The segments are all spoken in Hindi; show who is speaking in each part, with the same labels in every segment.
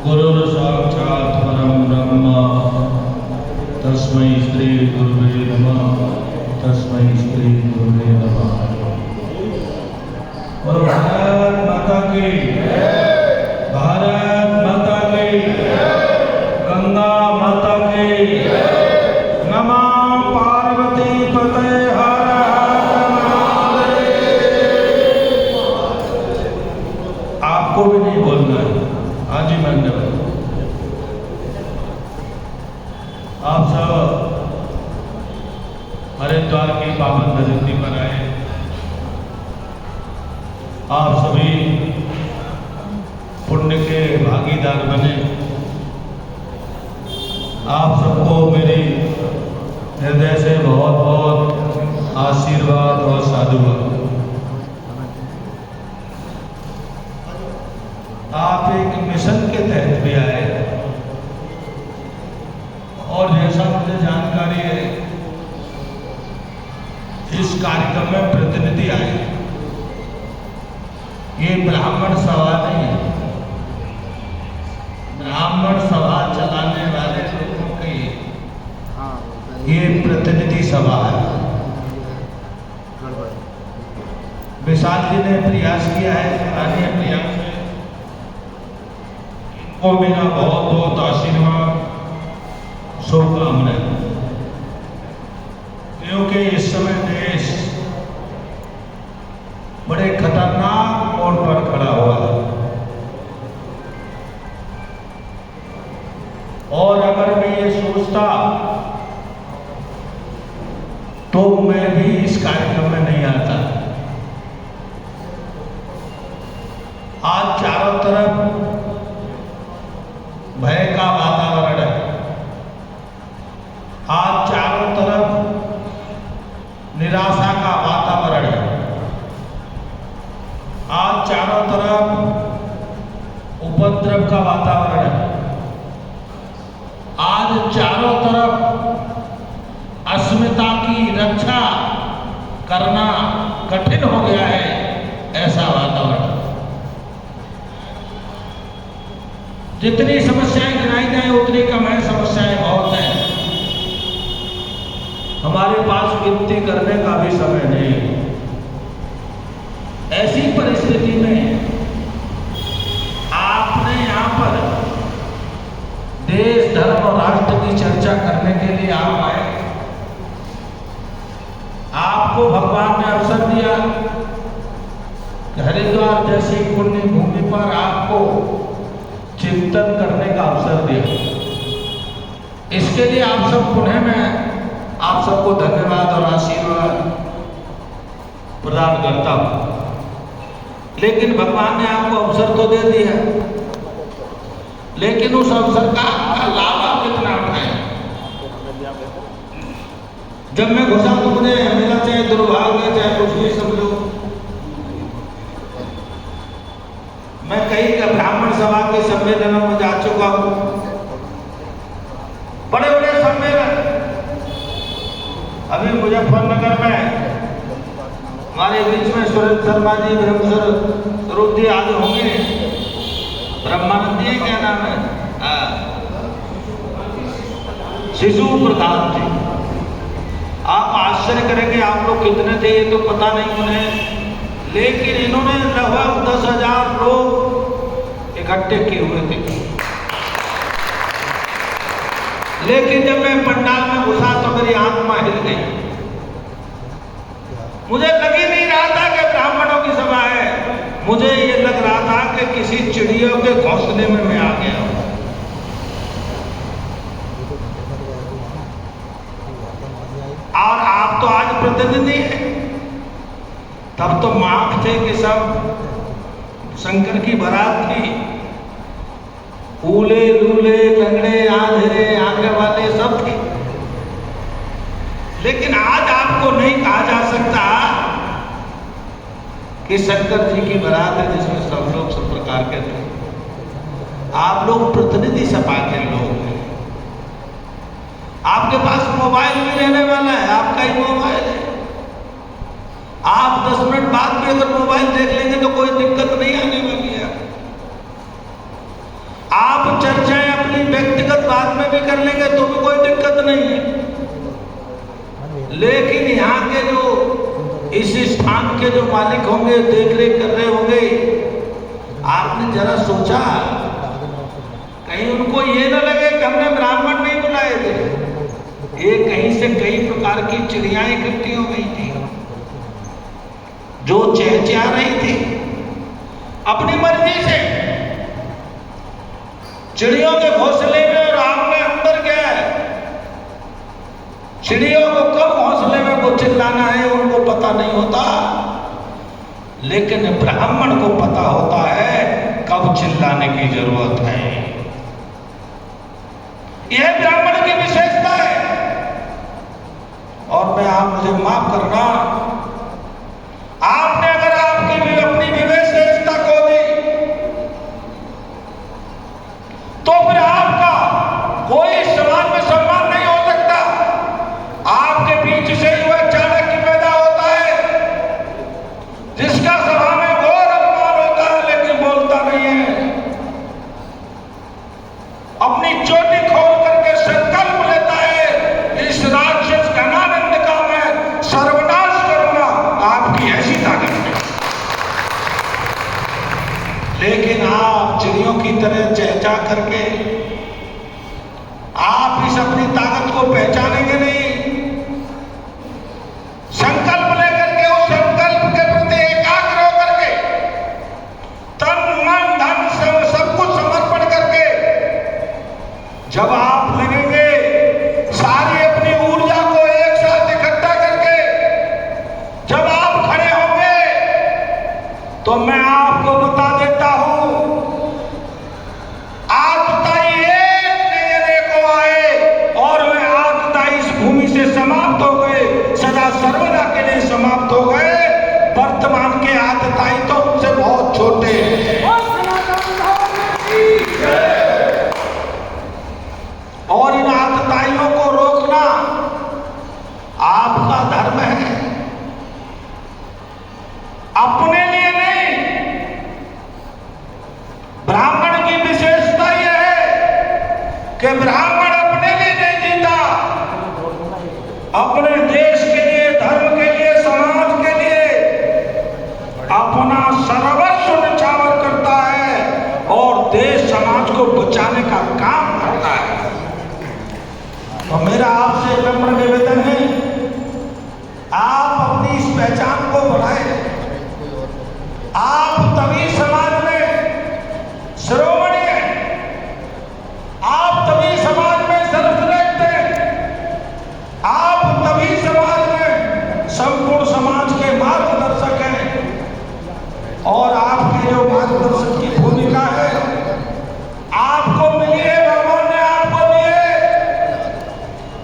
Speaker 1: गुरुर् साक्षात् परं ब्रह्म तस्मै श्री गुरुवे नमः। तस्मै श्री गुरुवे नमः। और भारत माता की, भारत माता की, गंगा माता की, नमः पार्वती पते हर हर महादेव। आपको भी नहीं बोलना है, आज ही मैंने आप सब हरिद्वार की पावन धरती पर आए। आप सभी पुण्य के भागीदार बने। आप सबको मेरी हृदय से बहुत बहुत आशीर्वाद और साधुवाद। आप एक मिशन के तहत भी आए और जैसा मुझे जानकारी है इस कार्यक्रम में प्रतिनिधि आए। ये ब्राह्मण सभा नहीं है। ब्राह्मण सभा चलाने वाले लोगों की ये प्रतिनिधि सभा है। विशाल जी ने प्रयास किया है, सराहनीय प्रयास है। इनको मेरा बहुत बहुत आशीर्वाद, शुभकामनाएं। क्योंकि इस समय देश बड़े खतरनाक मोड़ पर खड़ा हुआ है और अगर मैं ये सोचता तो मैं भी इस कार्यक्रम में नहीं आता। आज चारों तरफ भय का वातावरण है। आज चारों तरफ निराशा का वातावरण है। आज चारों तरफ उपद्रव का वातावरण है। आज चारों तरफ अस्मिता की रक्षा करना कठिन हो गया है, ऐसा वातावरण। जितनी समस्याएं गिनाई जाए उतनी कम है। समस्याएं बहुत हैं। हमारे पास गिनती करने का भी समय नहीं है। ऐसी परिस्थिति में आपने यहाँ पर देश, धर्म और राष्ट्र की चर्चा करने के लिए आप आए। आपको भगवान ने अवसर दिया कि हरिद्वार जैसी पुण्य भूमि पर आपको चिंतन करने का अवसर दिया। इसके लिए आप सब पुनः मैं आप सबको धन्यवाद और आशीर्वाद प्रदान करता हूं। लेकिन भगवान ने आपको अवसर तो दे दिया, लेकिन उस अवसर का लाभ आप कितना उठाएं। जब मैं घुसा तो मुझे मेरा चाहे दुर्भाग्य चाहे कुछ भी समझो, मैं कई ब्राह्मण सभा के सम्मेलनों में जा चुका हूं। बड़े बड़े सम्मेलन अभी मुजफ्फरनगर में हमारे बीच में सुरेंद्र शर्मा जी, ब्रह्मस्वरूप जी आज होंगे। ब्रह्मानंदी क्या नाम है, शिशु प्रधान जी। आप आश्चर्य करेंगे, आप लोग कितने थे ये तो पता नहीं उन्हें, लेकिन इन्होंने लगभग 10,000 लोग इकट्ठे किए हुए थे। लेकिन जब मैं पंडाल में घुसा तो मेरी आत्मा हिल गई। मुझे लग ही नहीं रहा था कि ब्राह्मणों की सभा है। मुझे ये लग रहा था कि किसी चिड़ियों के घोंसले में मैं आ गया हूं। और आप तो आज प्रतिनिधि हैं, तब तो माफ थे कि सब शंकर की बारात थी। ऊले लूले लंगड़े आंधेरे आंखें वाले सब थे। लेकिन आज आपको नहीं कहा जा सकता कि शंकर जी की बारात है जिसमें सब लोग सब प्रकार के थे। आप लोग प्रतिनिधि सभा के लोग हैं। आपके पास मोबाइल भी रहने वाला है, आपका ही मोबाइल है। आप 10 मिनट बाद भी अगर मोबाइल देख लेंगे तो कोई दिक्कत नहीं आने वाली है। आप आप चर्चाएं अपनी व्यक्तिगत बात में भी कर लेंगे तो भी कोई दिक्कत नहीं है, लेकिन यहाँ के जो इस स्थान के जो मालिक होंगे, देख रेख कर रहे होंगे, आपने जरा सोचा कहीं उनको ये ना लगे कि हमने ब्राह्मण नहीं बुलाए थे। ये कहीं से कई प्रकार की चिड़िया इकट्ठी हो गई थी जो चहचहा रही थी अपनी मर्जी से। चिड़ियों के घोंसले में और आग में अंदर गया है। चिड़ियों को कब घोंसले में को चिल्लाना है उनको पता नहीं होता, लेकिन ब्राह्मण को पता होता है कब चिल्लाने की जरूरत है। यह ब्राह्मण की विशेषता है। और मैं आप मुझे माफ करना, आपने अगर आपकी भी अपनी विशेषता खो दी तो फिर आपका कोई समाज में सम्मान नहीं हो सकता। आपके बीच से ही वह चाणक्य पैदा होता है जिसका सभा में घोर अपमान होता है लेकिन बोलता नहीं है। अपनी चोटी खोल करके संकल्प लेता है, इस राक्षस घनानंद का मैं सर्वनाश करूंगा। आपकी ऐसी ताकत है, लेकिन आप चिड़ियों की तरह चहचहा करके आप इस अपनी ताकत को पहचानेंगे नहीं। संकल्प लेकर के उस संकल्प के प्रति एकाग्र होकर के तन मन धन सब कुछ समर्पण करके जब आप लगेंगे सारी अपनी ऊर्जा को एक साथ इकट्ठा करके जब आप खड़े होंगे तो मैं आपको बता देता हूं, आतताई एक नए को आए और वे आतताई इस भूमि से समाप्त हो गए, सदा सर्वदा के लिए समाप्त हो गए। वर्तमान के आतताई तो उनसे बहुत छोटे हैं। और इन आतताइयों को रोकना आपका धर्म है, अपने लिए नहीं। ब्राह्मण की विशेषता यह है कि ब्राह्मण अपने लिए नहीं जीता, अपने देश के लिए, धर्म के लिए, समाज के लिए अपना सर्वस्व न्यौछावर करता है और देश समाज को बचाने का काम करता है। तो मेरा आपसे नम्र निवेदन है, आप अपनी इस पहचान को बढ़ाएं। आप तभी समाज में श्रोमणी हैं, आप तभी समाज में सर्वश्रेष्ठ हैं, आप तभी समाज में संपूर्ण समाज के मार्गदर्शक हैं। और आपकी जो मार्गदर्शक की भूमिका है आपको मिली है, भगवान ने आपको दी है,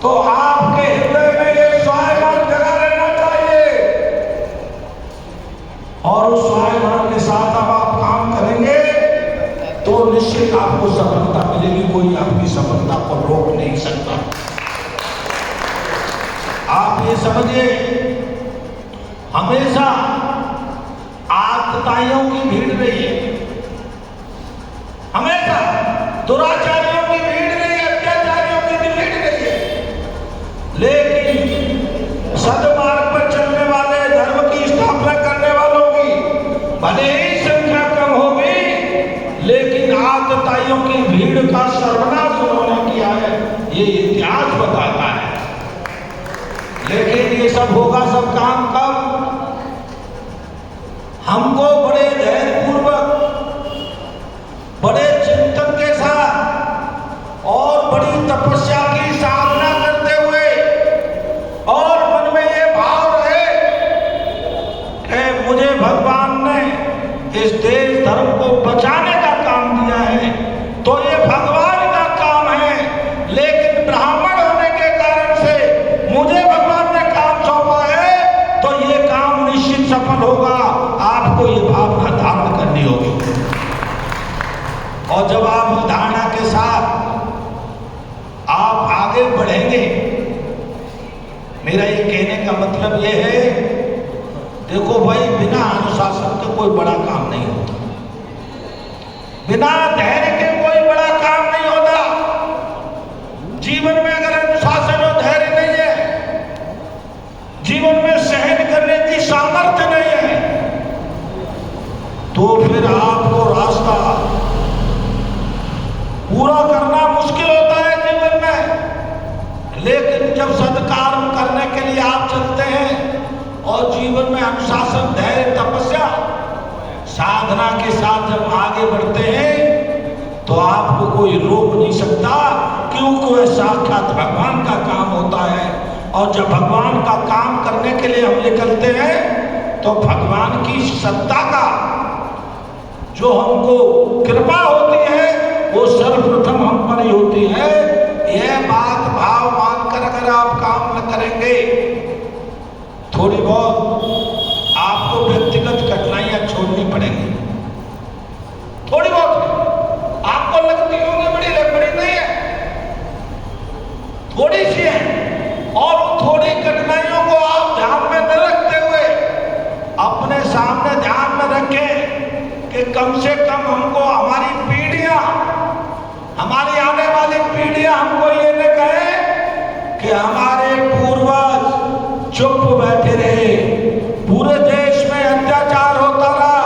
Speaker 1: तो आपके हृदय में ये स्वाभिमान जगा रहना चाहिए। और उस स्वाभिमान के साथ अब आप काम करेंगे तो निश्चित आपको सफलता मिलेगी। कोई आपकी सफलता को रोक नहीं सकता। आप ये समझिए, हमेशा आतताइयों की भीड़ रही है, हमेशा दुराचारियों की भीड़ रही है, अत्याचारियों की भी भीड़ रही है। लेकिन सदमार्ग पर चलने वाले, धर्म की स्थापना करने वालों की भले ही संख्या कम होगी, लेकिन आतताइयों की भीड़ का सर्वनाश उन्होंने किया है, ये इतिहास बताता है। लेकिन ये सब होगा, सब काम कब? हमको बड़े धैर्यपूर्वक, बड़े चिंतन के साथ और बड़ी तपस्या की साधना करते हुए और मन में ये भाव रहे कि मुझे भगवान ने इस देश धर्म को बचाने का काम दिया है, तो ये भगवान का काम है। लेकिन ब्राह्मण होने के कारण से मुझे भगवान ने काम सौंपा है, तो ये काम निश्चित सफल होगा। आपको ये भावना धारण करनी होगी। और जब आप उस धारणा के साथ आप आगे बढ़ेंगे, मेरा ये कहने का मतलब ये है, देखो भाई, बिना अनुशासन के कोई बड़ा काम नहीं होता, बिना धैर्य के कोई बड़ा काम तो आपको कोई रोक नहीं सकता, क्योंकि वह साक्षात भगवान का काम होता है। और जब भगवान का काम करने के लिए हम निकलते हैं तो भगवान की सत्ता का जो हमको कृपा होती है वो सर्वप्रथम हम पर ही होती है। यह बात भाव मानकर अगर आप काम न करेंगे, थोड़ी बहुत आपको व्यक्तिगत कठिनाइयां छोड़नी पड़ेंगी। थोड़ी बहुत आपको लगती होंगी बड़ी नहीं है, थोड़ी सी है। और थोड़ी कठिनाइयों को आप ध्यान में न रखते हुए अपने सामने ध्यान में रखें कि कम से कम हमको हमारी पीढ़ियां, हमारी आने वाली पीढ़ियां हमको ये न कहे कि हमारे पूर्वज चुप बैठे रहे, पूरे देश में अत्याचार होता रहा,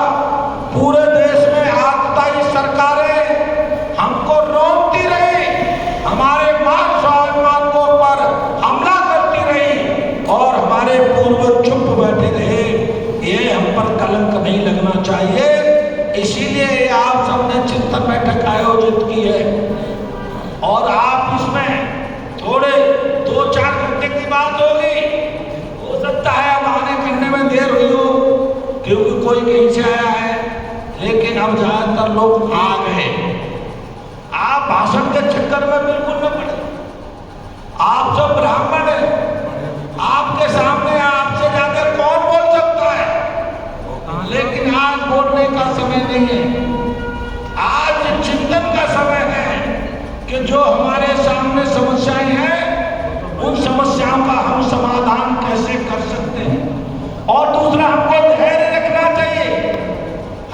Speaker 1: पूरे देश में आगताई सरकारें हमको रोकती रही, हमारे मान स्वाभिमान को पर हमला करती रही और हमारे पूर्वज चुप बैठे रहे। ये हम पर कलंक नहीं लगना चाहिए। इसीलिए आप सबने चिंतन बैठक आयोजित की है और आप इसमें थोड़े 2-4 घंटे की बात होगी, हो सकता है अब आने करने में देर हुई हो क्योंकि कोई कहीं से आया है, लेकिन अब ज्यादातर लोग आ गए। आप भाषण के चक्कर में बिल्कुल न पड़े। आप सब ब्राह्मण हैं, आपके सामने आपसे ज्यादा कौन बोल सकता है, लेकिन आज बोलने का समय नहीं है। आज चिंतन का समय है कि जो हमारे सामने समस्याएं हैं उन समस्याओं का हम समाधान कैसे कर सकते हैं। और दूसरा, हमको धैर्य रखना चाहिए।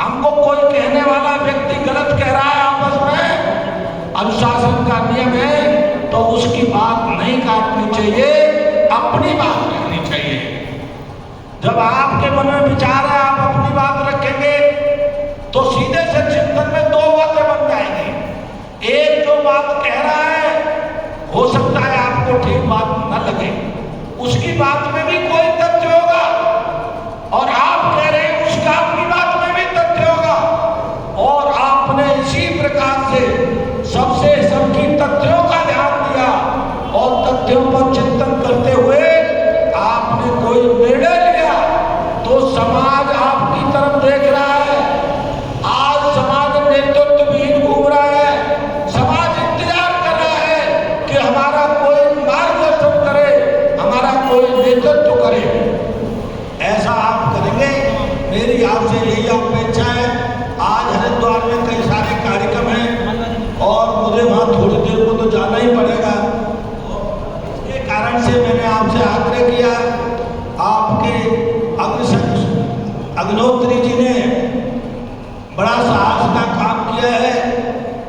Speaker 1: हमको कोई कहने वाला व्यक्ति गलत कह रहा है आपस में, अनुशासन का नियम है तो उसकी बात नहीं काटनी चाहिए, अपनी बात रखनी चाहिए। जब आपके मन में विचार है आप अपनी बात रखेंगे तो सीधे से चिंतन में 2 बातें बन जाएंगी। एक जो बात कह रहा है हो सकता है आपको ठीक बात न लगे, उसकी बात में भी कोई तथ्य होगा, और आप कह रहे हैं उसका आपकी बात में भी तथ्य होगा। और आपने इसी प्रकार से सबकी तथ्यों का ध्यान दिया और तथ्यों पर चिंतन करते हुए आपने कोई निर्णय लिया तो समाज आपकी तरफ देख रहा है। आज समाज नेतृत्वहीन घूम रहा है, समाज इंतजार कर रहा है कि हमारा कोई मार्गदर्शन करे, हमारा कोई नेतृत्व करे। ऐसा आप करेंगे, मेरी आपसे यही अपेक्षा है। आज हरिद्वार में कई सारे कार्यक्रम हैं और मुझे वहाँ थोड़ी देर को तो जाना ही पड़ेगा। इसके कारण से मैंने आपसे आग्रह किया। आपके अग्निहोत्री जी ने बड़ा साहस का काम किया है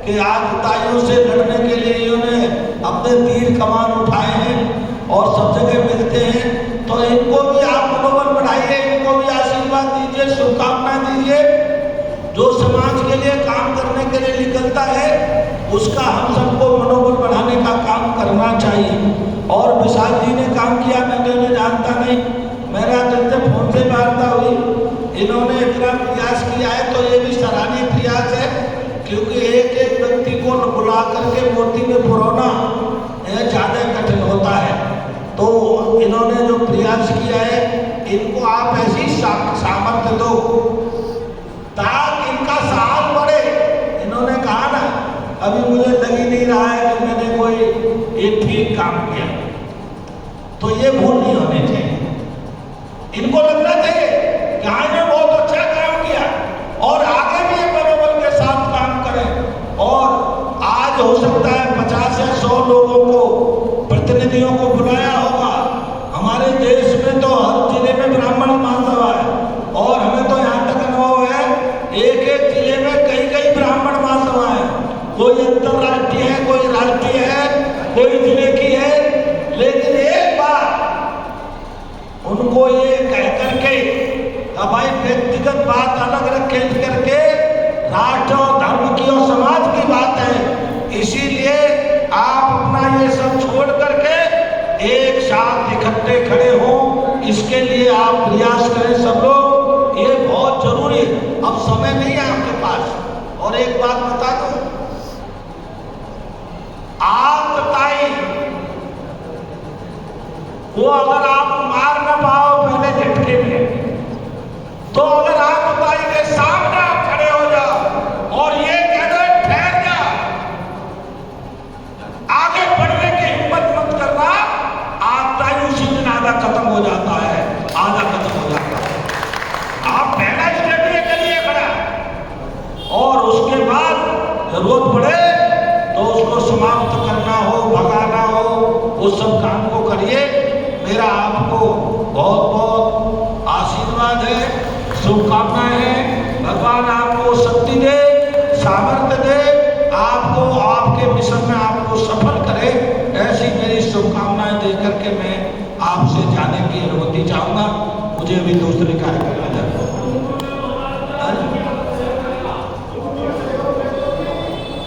Speaker 1: कि आगताइयों से लड़ने के लिए इन्होंने अपने तीर कमान उठाए हैं और सब जगह मिलते हैं। तो इनको भी आप मनोबल बढ़ाइए, इनको भी आशीर्वाद दीजिए, शुभकामनाएं दीजिए। जो समाज के लिए काम करने के लिए निकलता है उसका हम सबको मनोबल बढ़ाने का काम करना चाहिए। और विशाल जी ने काम किया, मैंने उन्हें जानता नहीं, मेरा जिनसे फोन से वार्ता हुई, इन्होंने इतना प्रयास किया है तो ये भी सराहनीय प्रयास है, क्योंकि एक एक व्यक्ति को बुला करके मूर्ति में पुरोना ज़्यादा कठिन होता है। तो इन्होंने जो प्रयास किया है इनको आप ऐसी सामर्थ्य दो ताकि इनका साहस बढ़े। इन्होंने कहा ना, अभी मुझे लग ही नहीं रहा है कि मैंने कोई एक ठीक काम किया, तो ये भूल नहीं होनी चाहिए। इनको लगना चाहिए कि हाँ इन्होंने बहुत अच्छा काम किया और आगे भी ये मनोबल के साथ काम करें। और आज हो सकता है 50 या 100 लोगों को, प्रतिनिधियों को बुलाया होगा। हमारे देश में तो हर जिले में ब्राह्मण महासभा है और हमें तो यहाँ तक अनुभव है एक एक जिले में कई ब्राह्मण महासभा है। कोई अंतरराष्ट्रीय है, कोई राष्ट्रीय है, कोई जिले की है। लेकिन एक बार उनको ये कह करके भाई व्यक्तिगत बात अलग रखे करके राष्ट्र और धर्म की और समाज की बात है, इसीलिए आप अपना ये सब छोड़ करके एक साथ इकट्ठे खड़े हो, इसके लिए आप प्रयास करें सब लोग। ये बहुत जरूरी है, अब समय नहीं है आपके पास। और एक बात बता दूं, वो अगर आप मार ना पाओ पहले झटके में, तो अगर आप भाई के सामने आप खड़े हो जाओ और ये कह दो ठहर जा, आगे बढ़ने की हिम्मत मत करना, आपका ही उसी दिन आधा खत्म हो जाता है, आधा खत्म हो जाता है। आप पहला स्टेप ये करिए खड़ा, और उसके बाद जरूरत पड़े तो उसको समाप्त करना हो, भगाना हो, उस सब काम को करिए। मेरा आपको बहुत बहुत आशीर्वाद है, शुभकामनाएं हैं। भगवान आपको शक्ति दे, सामर्थ्य दे, आपको आपके मिशन में आपको सफल करे, ऐसी मेरी शुभकामनाएं देकर के मैं आपसे जाने की अनुमति चाहूंगा। मुझे भी दूसरे कार्यक्रम